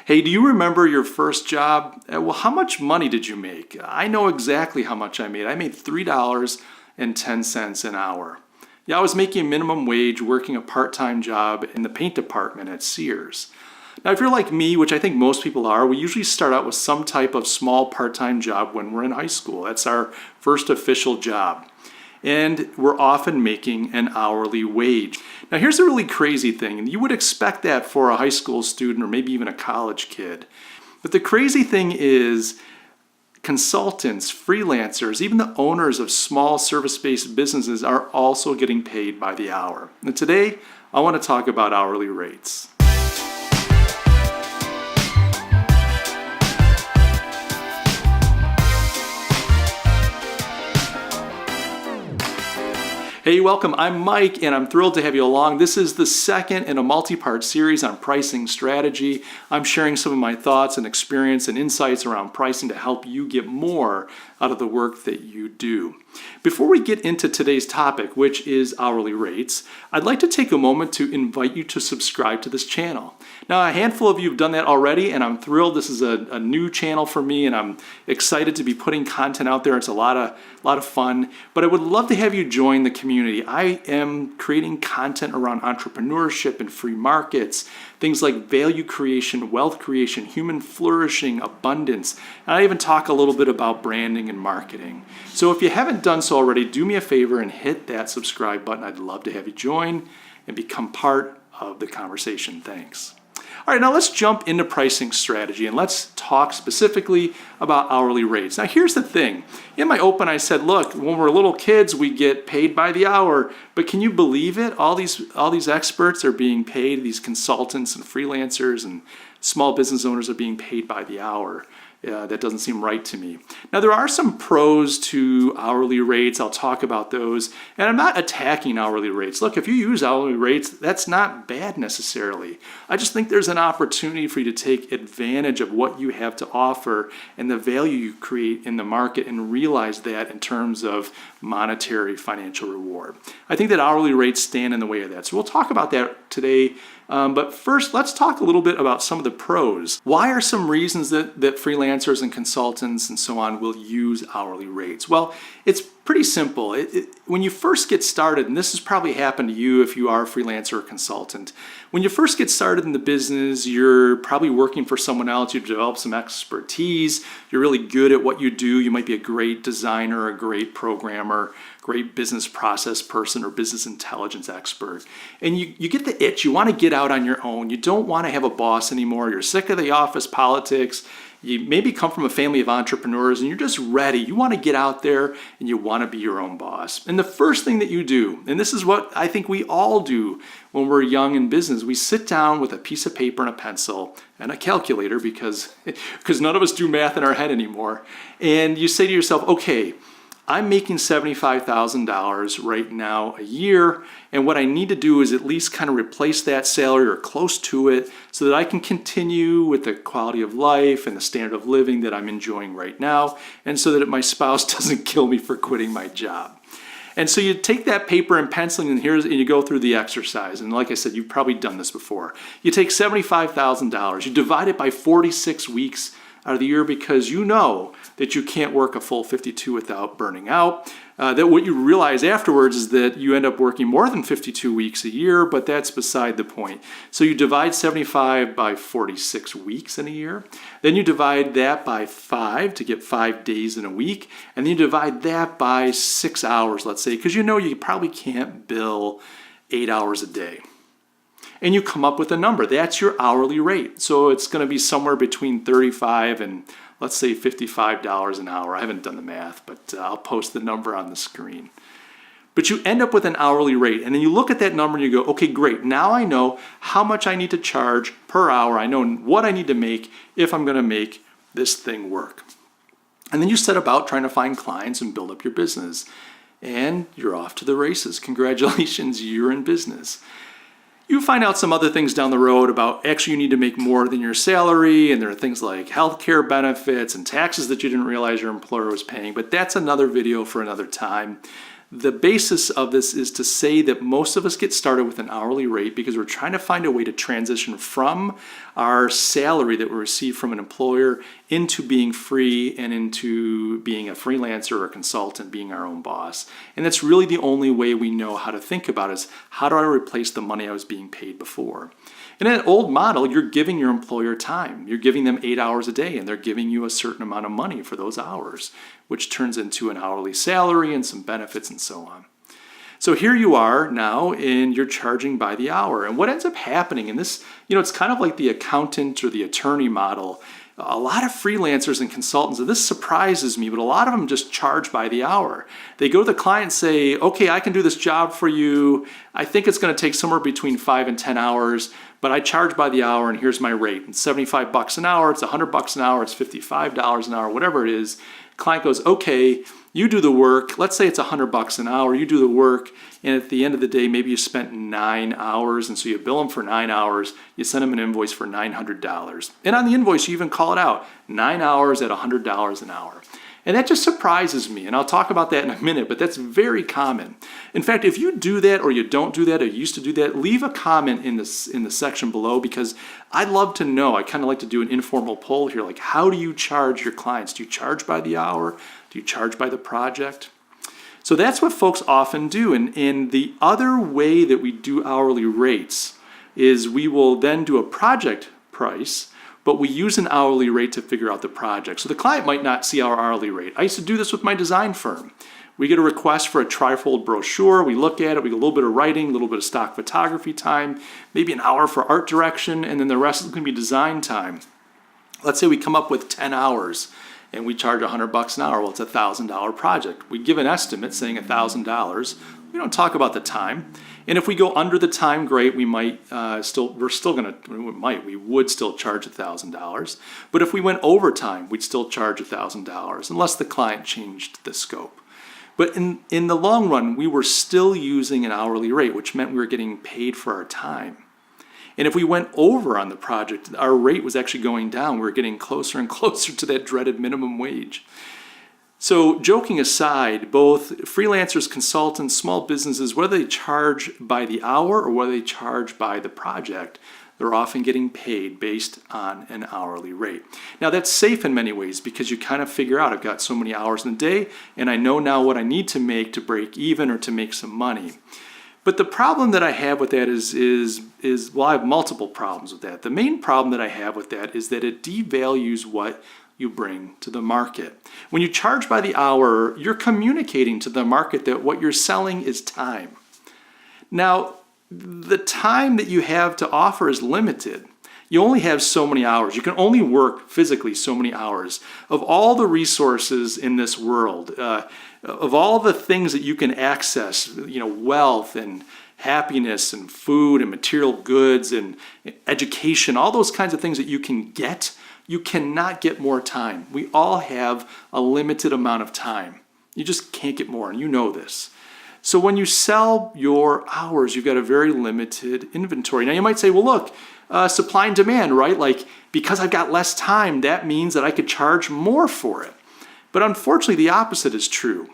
Hey, do you remember your first job? Well, how much money did you make? I know exactly how much I made. I made $3.10 an hour. Yeah, I was making minimum wage working a part-time job in the paint department at Sears. Now, if you're like me, which I think most people are, we usually start out with some type of small part-time job when we're in high school. That's our first official job. And we're often making an hourly wage. Now, here's a really crazy thing, and you would expect that for a high school student or maybe even a college kid. But the crazy thing is, consultants, freelancers, even the owners of small service-based businesses are also getting paid by the hour. And today, I want to talk about hourly rates. Hey, welcome. I'm Mike, and I'm thrilled to have you along. This is the second in a multi-part series on pricing strategy. I'm sharing some of my thoughts and experience and insights around pricing to help you get more out of the work that you do. Before we get into today's topic, which is hourly rates, I'd like to take a moment to invite you to subscribe to this channel. Now, a handful of you have done that already, and I'm thrilled. This is a new channel for me, and I'm excited to be putting content out there. It's a lot of fun, but I would love to have you join the community. I am creating content around entrepreneurship and free markets, things like value creation, wealth creation, human flourishing, abundance, and I even talk a little bit about branding and marketing. So if you haven't done so already, do me a favor and hit that subscribe button. I'd love to have you join and become part of the conversation. Thanks. All right, now let's jump into pricing strategy and let's talk specifically about hourly rates. Now, here's the thing. In my open, I said, look, when we're little kids, we get paid by the hour. But can you believe it? All these experts are being paid, these consultants and freelancers and small business owners are being paid by the hour. That doesn't seem right to me. Now, there are some pros to hourly rates. I'll talk about those. And I'm not attacking hourly rates. Look, if you use hourly rates, that's not bad necessarily. I just think there's an opportunity for you to take advantage of what you have to offer and the value you create in the market and realize that in terms of monetary financial reward. I think that hourly rates stand in the way of that. So we'll talk about that today. But first, let's talk a little bit about some of the pros. Why are some reasons that freelancers and consultants and so on will use hourly rates? Well, it's pretty simple. When you first get started, and this has probably happened to you if you are a freelancer or consultant, when you first get started in the business, you're probably working for someone else, you've developed some expertise, you're really good at what you do, you might be a great designer, a great programmer, great business process person or business intelligence expert. And you get the itch, you want to get out on your own, you don't want to have a boss anymore, you're sick of the office politics, you maybe come from a family of entrepreneurs and you're just ready. You want to get out there and you want to be your own boss. And the first thing that you do, and this is what I think we all do when we're young in business, we sit down with a piece of paper and a pencil and a calculator because none of us do math in our head anymore. And you say to yourself, okay, I'm making $75,000 right now a year, and what I need to do is at least kind of replace that salary or close to it so that I can continue with the quality of life and the standard of living that I'm enjoying right now, and so that my spouse doesn't kill me for quitting my job. And so you take that paper and pencil and you go through the exercise. And like I said, you've probably done this before. You take $75,000, you divide it by 46 weeks out of the year because you know that you can't work a full 52 without burning out. That what you realize afterwards is that you end up working more than 52 weeks a year, but that's beside the point. So you divide 75 by 46 weeks in a year. Then you divide that by 5 to get 5 days in a week. And then you divide that by 6 hours, let's say, because you know you probably can't bill 8 hours a day. And you come up with a number. That's your hourly rate. So it's going to be somewhere between $35 and let's say $55 an hour. I haven't done the math, but I'll post the number on the screen. But you end up with an hourly rate. And then you look at that number and you go, okay, great. Now I know how much I need to charge per hour. I know what I need to make if I'm going to make this thing work. And then you set about trying to find clients and build up your business. And you're off to the races. Congratulations, you're in business. You find out some other things down the road about actually you need to make more than your salary, and there are things like healthcare benefits and taxes that you didn't realize your employer was paying, but that's another video for another time. The basis of this is to say that most of us get started with an hourly rate because we're trying to find a way to transition from our salary that we receive from an employer into being free and into being a freelancer or a consultant, being our own boss. And that's really the only way we know how to think about it, is how do I replace the money I was being paid before? In an old model, you're giving your employer time. You're giving them 8 hours a day, and they're giving you a certain amount of money for those hours, which turns into an hourly salary and some benefits and so on. So here you are now, and you're charging by the hour. And what ends up happening, and this, it's kind of like the accountant or the attorney model. A lot of freelancers and consultants, and this surprises me, but a lot of them just charge by the hour. They go to the client and say, okay, I can do this job for you. I think it's going to take somewhere between 5 and 10 hours, but I charge by the hour and here's my rate. It's $75 an hour, it's $100 an hour, it's $55 an hour, whatever it is. Client goes, okay, you do the work. Let's say it's $100 an hour. You do the work, and at the end of the day, maybe you spent 9 hours, and so you bill them for 9 hours. You send them an invoice for $900, and on the invoice, you even call it out: 9 hours at $100 an hour. And that just surprises me, and I'll talk about that in a minute, but that's very common. In fact, if you do that or you don't do that or you used to do that, leave a comment in the section below, because I'd love to know. I kind of like to do an informal poll here, like, how do you charge your clients? Do you charge by the hour? Do you charge by the project? So that's what folks often do. And the other way that we do hourly rates is we will then do a project price, but we use an hourly rate to figure out the project. So the client might not see our hourly rate. I used to do this with my design firm. We get a request for a trifold brochure. We look at it. We get a little bit of writing, a little bit of stock photography time, maybe an hour for art direction, and then the rest is going to be design time. Let's say we come up with 10 hours and we charge $100 an hour. Well, it's a $1,000 project. We give an estimate saying $1,000. We don't talk about the time. And if we go under the time, great. We would still charge $1,000. But if we went overtime, we'd still charge $1,000 unless the client changed the scope. But in the long run, we were still using an hourly rate, which meant we were getting paid for our time. And if we went over on the project, our rate was actually going down. We were getting closer and closer to that dreaded minimum wage. So joking aside, both freelancers, consultants, small businesses, whether they charge by the hour or whether they charge by the project, they're often getting paid based on an hourly rate. Now that's safe in many ways because you kind of figure out, I've got so many hours in a day and I know now what I need to make to break even or to make some money. But the problem that I have with that is I have multiple problems with that. The main problem that I have with that is that it devalues what you bring to the market. When you charge by the hour, you're communicating to the market that what you're selling is time. Now, the time that you have to offer is limited. You only have so many hours. You can only work physically so many hours. Of all the resources in this world, of all the things that you can access, wealth and happiness and food and material goods and education, all those kinds of things that you can get, you cannot get more time. We all have a limited amount of time. You just can't get more, and you know this. So when you sell your hours, you've got a very limited inventory. Now you might say, well, look, supply and demand, right? Like, because I've got less time, that means that I could charge more for it. But unfortunately, the opposite is true.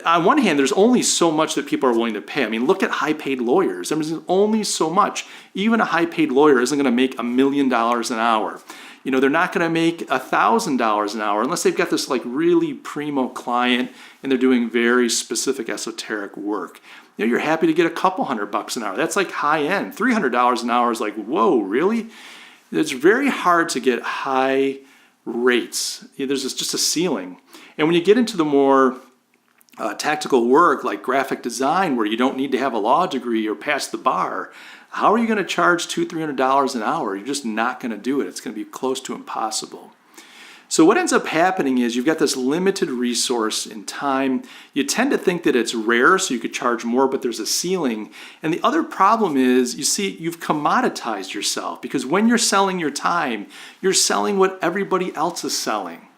On one hand, there's only so much that people are willing to pay. I mean, look at high-paid lawyers. There's only so much. Even a high-paid lawyer isn't going to make $1 million an hour. They're not going to make $1,000 an hour unless they've got this like really primo client and they're doing very specific esoteric work. You're happy to get a couple $100 an hour. That's like high end. $300 an hour is like, whoa, really? It's very hard to get high rates. There's just a ceiling. And when you get into the more tactical work like graphic design, where you don't need to have a law degree or pass the bar, how are you going to charge $200-300 an hour? You're just not going to do it. It's going to be close to impossible. So what ends up happening is you've got this limited resource in time. You tend to think that it's rare, so you could charge more, but there's a ceiling. And the other problem is, you've commoditized yourself, because when you're selling your time, you're selling what everybody else is selling.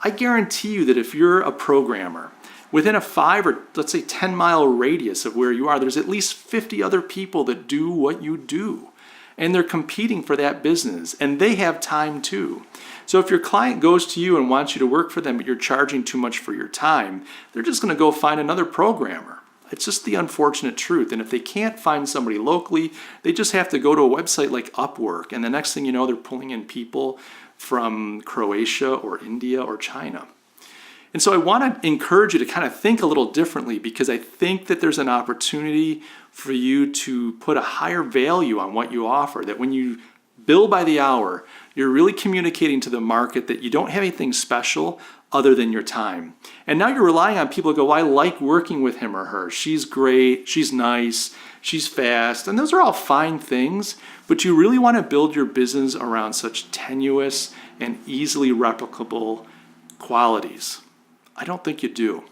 I guarantee you that if you're a programmer, within a 5 or let's say 10 mile radius of where you are, there's at least 50 other people that do what you do. and they're competing for that business, and they have time too. So if your client goes to you and wants you to work for them, but you're charging too much for your time, they're just going to go find another programmer. It's just the unfortunate truth. And if they can't find somebody locally, they just have to go to a website like Upwork. And the next thing you know, they're pulling in people from Croatia or India or China. And so I want to encourage you to kind of think a little differently, because I think that there's an opportunity for you to put a higher value on what you offer, that when you bill by the hour, you're really communicating to the market that you don't have anything special other than your time. And now you're relying on people to go, well, I like working with him or her. She's great, she's nice, she's fast. And those are all fine things, but you really want to build your business around such tenuous and easily replicable qualities. I don't think you do.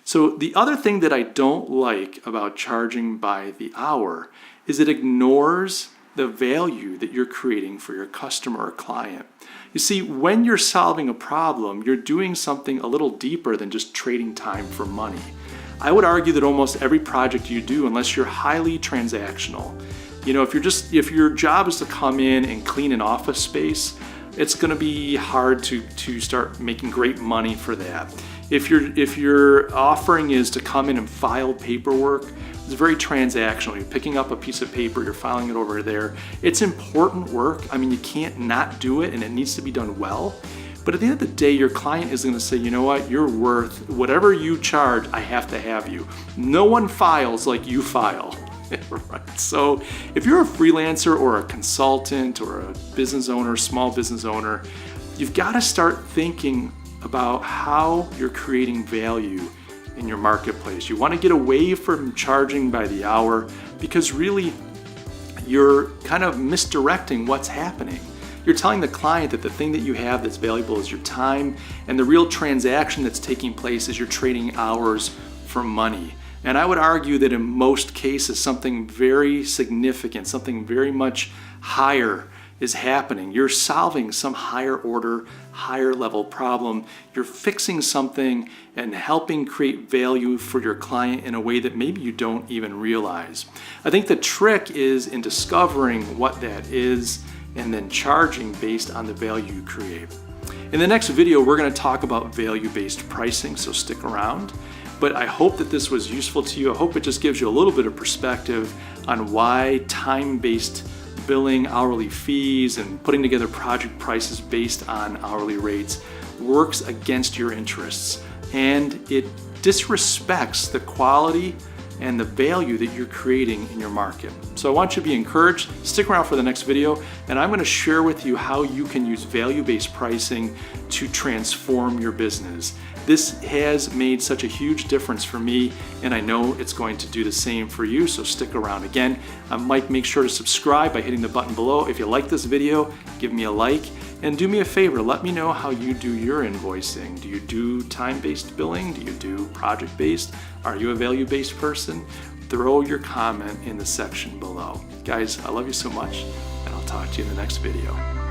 So the other thing that I don't like about charging by the hour is it ignores the value that you're creating for your customer or client. You see, when you're solving a problem, you're doing something a little deeper than just trading time for money. I would argue that almost every project you do, unless you're highly transactional, if your job is to come in and clean an office space, it's going to be hard to start making great money for that. If your offering is to come in and file paperwork, it's very transactional. You're picking up a piece of paper, you're filing it over there. It's important work. I mean, you can't not do it, and it needs to be done well. But at the end of the day, your client is going to say, you know what, you're worth whatever you charge, I have to have you. No one files like you file. Right. So if you're a freelancer or a consultant or a business owner, small business owner, you've got to start thinking about how you're creating value in your marketplace. You want to get away from charging by the hour, because really you're kind of misdirecting what's happening. You're telling the client that the thing that you have that's valuable is your time, and the real transaction that's taking place is you're trading hours for money. And I would argue that in most cases, something very significant, something very much higher is happening. You're solving some higher order, higher level problem. You're fixing something and helping create value for your client in a way that maybe you don't even realize. I think the trick is in discovering what that is and then charging based on the value you create. In the next video, we're going to talk about value-based pricing, so stick around. But I hope that this was useful to you. I hope it just gives you a little bit of perspective on why time-based billing, hourly fees, and putting together project prices based on hourly rates works against your interests. And it disrespects the quality and the value that you're creating in your market. So I want you to be encouraged. Stick around for the next video, and I'm going to share with you how you can use value-based pricing to transform your business. This has made such a huge difference for me, and I know it's going to do the same for you, so stick around. Again, Mike, make sure to subscribe by hitting the button below. If you like this video, give me a like, and do me a favor, let me know how you do your invoicing. Do you do time-based billing? Do you do project-based? Are you a value-based person? Throw your comment in the section below. Guys, I love you so much, and I'll talk to you in the next video.